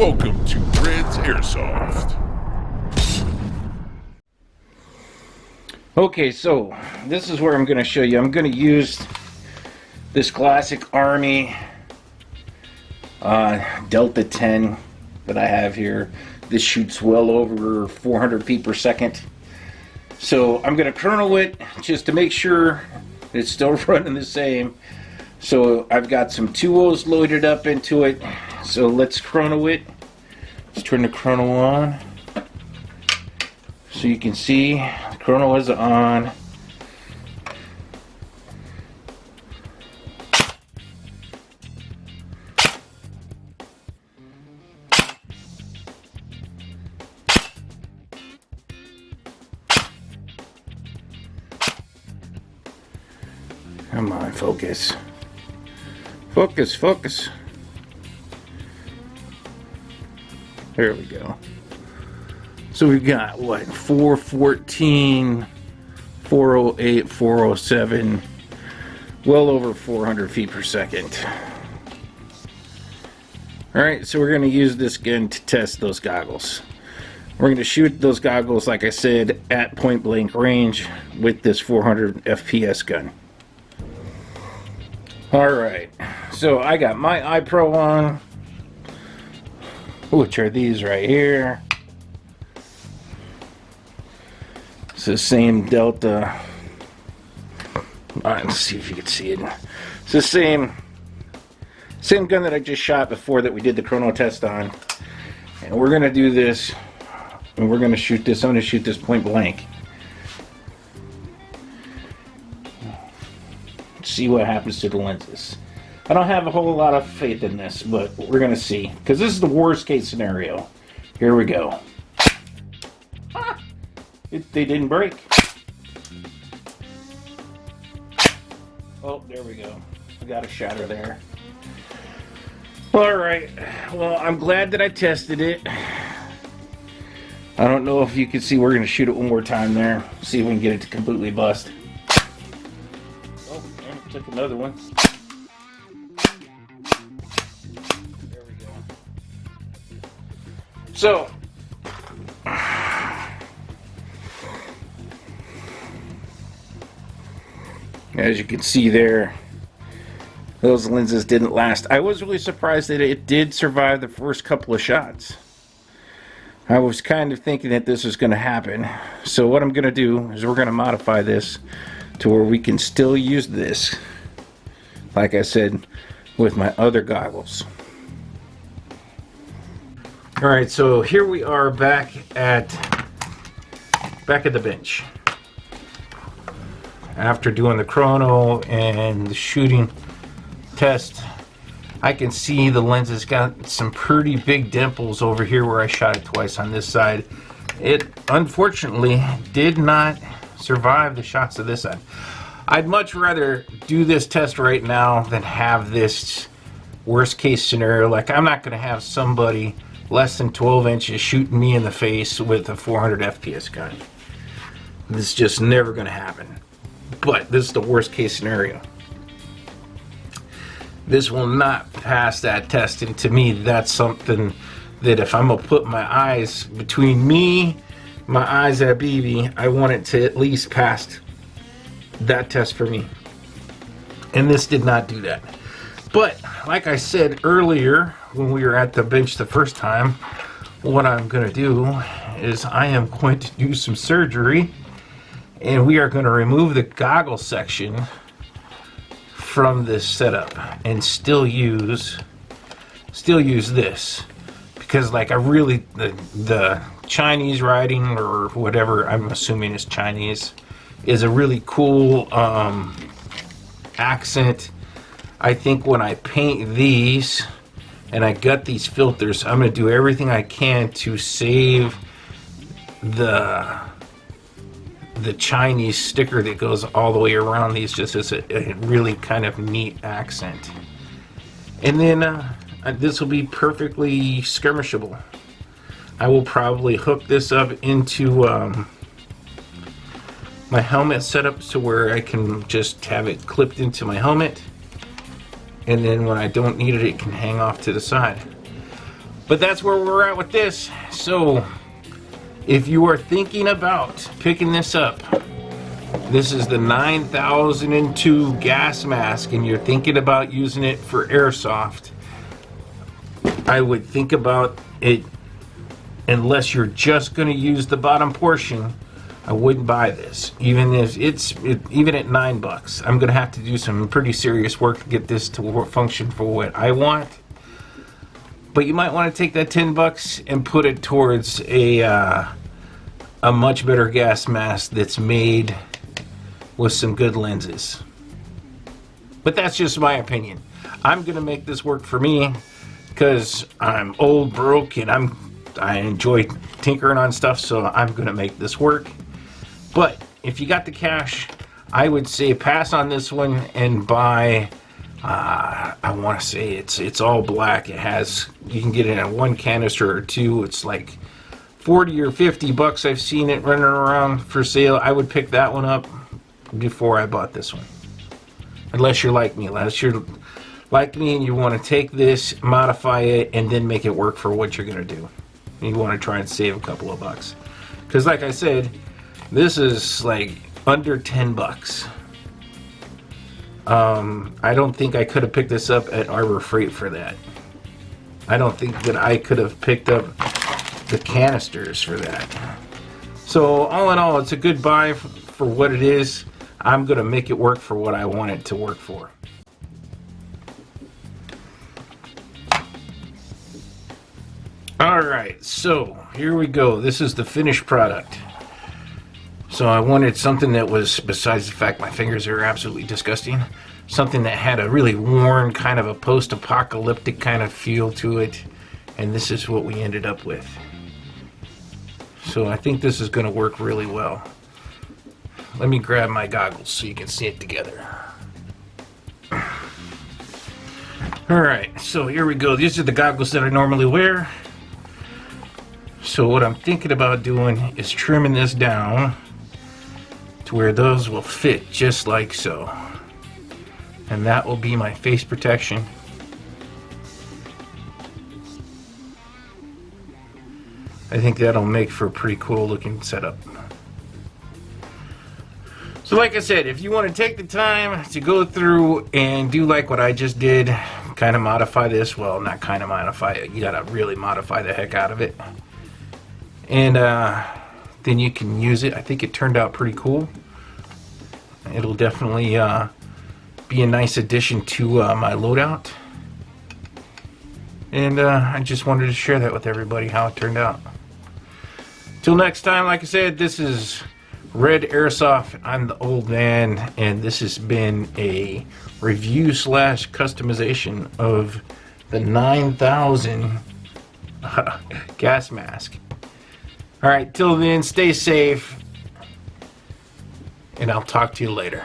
Welcome to R.E.D's Airsoft. Okay, so this is where I'm going to show you. I'm going to use this classic Army Delta 10 that I have here. This shoots well over 400 feet per second. So I'm going to kernel it just to make sure it's still running the same. So I've got some 2.0s loaded up into it. So let's kernel it. Let's turn the kernel on. So you can see the kernel is on. Come on, focus. Focus, focus. There we go. So we've got what? 414, 408, 407, well over 400 feet per second. Alright, so we're going to use this gun to test those goggles. We're going to shoot those goggles, like I said, at point blank range with this 400 FPS gun. Alright, so I got my iPro on, which are these right here. It's the same Delta. Alright, let's see if you can see it. It's the same gun that I just shot before that we did the chrono test on. And we're going to do this, and we're going to shoot this. I'm going to shoot this point blank. See what happens to the lenses. I don't have a whole lot of faith in this, but we're gonna see, because this is the worst case scenario. Here we go. They didn't break. Oh, there we go. We got a shatter there. Alright, well, I'm glad that I tested it. I don't know if you can see. We're gonna shoot it one more time there, see if we can get it to completely bust. Took another one. There we go. So, as you can see there, those lenses didn't last. I was really surprised that it did survive the first couple of shots. I was kind of thinking that this was going to happen. So what I'm going to do is we're going to modify this to where we can still use this, like I said, with my other goggles. Alright, so here we are back at the bench. After doing the chrono and the shooting test, I can see the lenses got some pretty big dimples over here where I shot it twice on this side. It unfortunately did not survive the shots of this side. I'd much rather do this test right now than have this worst case scenario. Like, I'm not going to have somebody less than 12 inches shooting me in the face with a 400 FPS gun. This is just never going to happen. But this is the worst case scenario. This will not pass that test, and to me that's something that if I'm going to put my eyes between me, my eyes at BB, I want it to at least pass that test for me. And this did not do that. But like I said earlier when we were at the bench the first time, what I'm going to do is I am going to do some surgery, and we are going to remove the goggle section from this setup and still use this, because like I really the Chinese writing, or whatever I'm assuming is Chinese, is a really cool accent. I think when I paint these and I gut these filters, I'm going to do everything I can to save the Chinese sticker that goes all the way around these, just as a really kind of neat accent. And then this will be perfectly skirmishable. I will probably hook this up into my helmet setup, so where I can just have it clipped into my helmet, and then when I don't need it, it can hang off to the side. But that's where we're at with this. So if you are thinking about picking this up, this is the 9002 gas mask, and you're thinking about using it for airsoft, I would think about it. Unless you're just going to use the bottom portion, I wouldn't buy this. Even if even at $9, I'm going to have to do some pretty serious work to get this to function for what I want. But you might want to take that $10 and put it towards a much better gas mask that's made with some good lenses. But that's just my opinion. I'm going to make this work for me because I'm old, broke, and I enjoy tinkering on stuff, so I'm going to make this work. But if you got the cash, I would say pass on this one and buy, I want to say it's all black. It has, you can get it in one canister or two. It's like 40 or 50 bucks. I've seen it running around for sale. I would pick that one up before I bought this one. Unless you're like me. Unless you're like me and you want to take this, modify it, and then make it work for what you're going to do. You want to try and save a couple of bucks. Because like I said, this is like under 10 bucks. I don't think I could have picked this up at Arbor Freight for that. I don't think that I could have picked up the canisters for that. So all in all, it's a good buy for what it is. I'm going to make it work for what I want it to work for. Alright, so here we go. This is the finished product. So I wanted something that was, besides the fact my fingers are absolutely disgusting, something that had a really worn, kind of a post-apocalyptic kind of feel to it. And this is what we ended up with. So I think this is going to work really well. Let me grab my goggles so you can see it together. Alright, so here we go. These are the goggles that I normally wear. So what I'm thinking about doing is trimming this down to where those will fit just like so. And that will be my face protection. I think that'll make for a pretty cool looking setup. So like I said, if you want to take the time to go through and do like what I just did, kind of modify this, well, not kind of modify it, you gotta really modify the heck out of it. And then you can use it. I think it turned out pretty cool. It'll definitely be a nice addition to my loadout. And I just wanted to share that with everybody, how it turned out. Till next time, like I said, this is R.E.D Airsoft. I'm the old man, and this has been a review / customization of the 9000 gas mask. Alright, till then, stay safe, and I'll talk to you later.